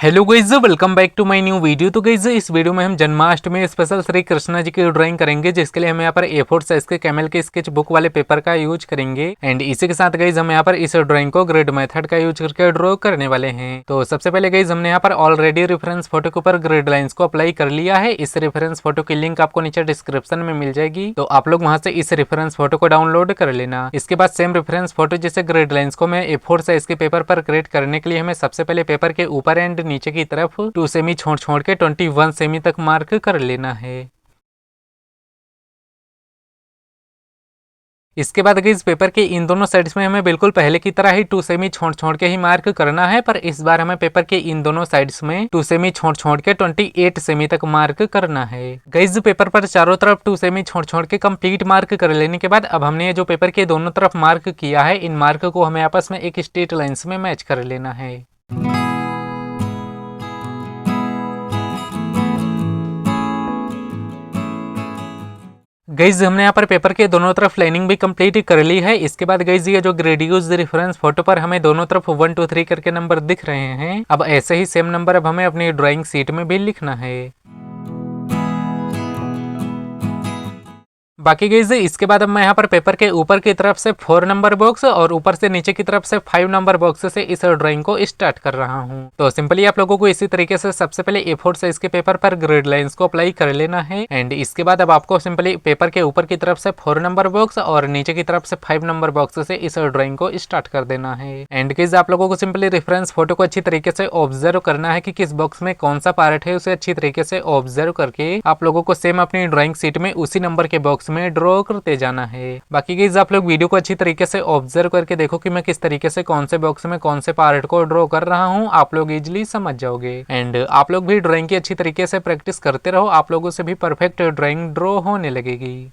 Hello guys, welcome back to my new video. तो guys इस video में हम जन्माष्टमी स्पेशल श्री कृष्णा जी की ड्राइंग करेंगे, जिसके लिए हम यहाँ पर A4 साइज के कैमल के स्केच बुक वाले पेपर का यूज करेंगे। एंड इसी के साथ गाइज हम यहाँ पर इस ड्राइंग को ग्रिड मेथड का यूज करके ड्रॉ करने वाले हैं। तो सबसे पहले गाइज हमने यहाँ पर ऑलरेडी रेफरेंस फोटो के ऊपर ग्रिड लाइंस को अप्लाई कर लिया है। इस रेफरेंस फोटो की लिंक आपको नीचे डिस्क्रिप्शन में मिल जाएगी, तो आप लोग वहां से इस रेफरेंस फोटो को डाउनलोड कर लेना। इसके बाद सेम रेफरेंस फोटो जैसे ग्रिड लाइंस को मैं A4 साइज के पेपर पर क्रिएट करने के लिए हमें सबसे पहले पेपर के ऊपर एंड नीचे की तरफ 2 सेमी छोड़ छोड़ के 21 सेमी तक मार्क कर लेना है। इसके बाद इस पेपर के इन दोनों साइड्स में हमें बिल्कुल पहले की तरह ही 2 सेमी छोड़ छोड़ के ही मार्क करना है, पर इस बार हमें पेपर के इन दोनों साइड्स में 2 सेमी छोड़ छोड़ के 28 सेमी तक मार्क करना है। गाइस पेपर पर चारों तरफ 2 सेमी छोड़ छोड़ के कंप्लीट मार्क कर लेने के बाद अब हमने जो पेपर के दोनों तरफ मार्क किया है, इन मार्क को हमें आपस में एक स्ट्रेट लाइंस में मैच कर लेना है। गाइज हमने यहाँ पर पेपर के दोनों तरफ लाइनिंग भी कंप्लीट कर ली है। इसके बाद गाइज ये जो ग्रेडियोज रेफरेंस फोटो पर हमें दोनों तरफ 1 2 3 करके नंबर दिख रहे हैं। अब ऐसे ही सेम नंबर अब हमें अपनी ड्राइंग शीट में भी लिखना है। बाकी गाइज इसके बाद अब मैं यहाँ पर पेपर के ऊपर की तरफ से 4 नंबर बॉक्स और ऊपर से नीचे की तरफ से 5 नंबर बॉक्स से इस ड्राइंग को स्टार्ट कर रहा हूँ। तो सिंपली आप लोगों को इसी तरीके से सबसे पहले A4 साइज के पेपर पर ग्रिड लाइंस को अप्लाई कर लेना है। एंड इसके बाद अब आपको सिंपली पेपर के ऊपर की तरफ से 4 नंबर बॉक्स और नीचे की तरफ से 5 नंबर बॉक्स से इस ड्राइंग को स्टार्ट कर देना है। एंड गाइज आप लोगों को सिंपली रेफरेंस फोटो को अच्छी तरीके से ऑब्जर्व करना है कि किस बॉक्स में कौन सा पार्ट है, उसे अच्छी तरीके से ऑब्जर्व करके आप लोगों को सेम अपनी ड्राइंग शीट में उसी नंबर के बॉक्स में ड्रॉ करते जाना है। बाकी गाइस आप लोग वीडियो को अच्छी तरीके से ऑब्जर्व करके देखो कि मैं किस तरीके से कौन से बॉक्स में कौन से पार्ट को ड्रॉ कर रहा हूं, आप लोग इजीली समझ जाओगे। एंड आप लोग भी ड्राइंग की अच्छी तरीके से प्रैक्टिस करते रहो, आप लोगों से भी परफेक्ट ड्राइंग ड्रॉ होने लगेगी।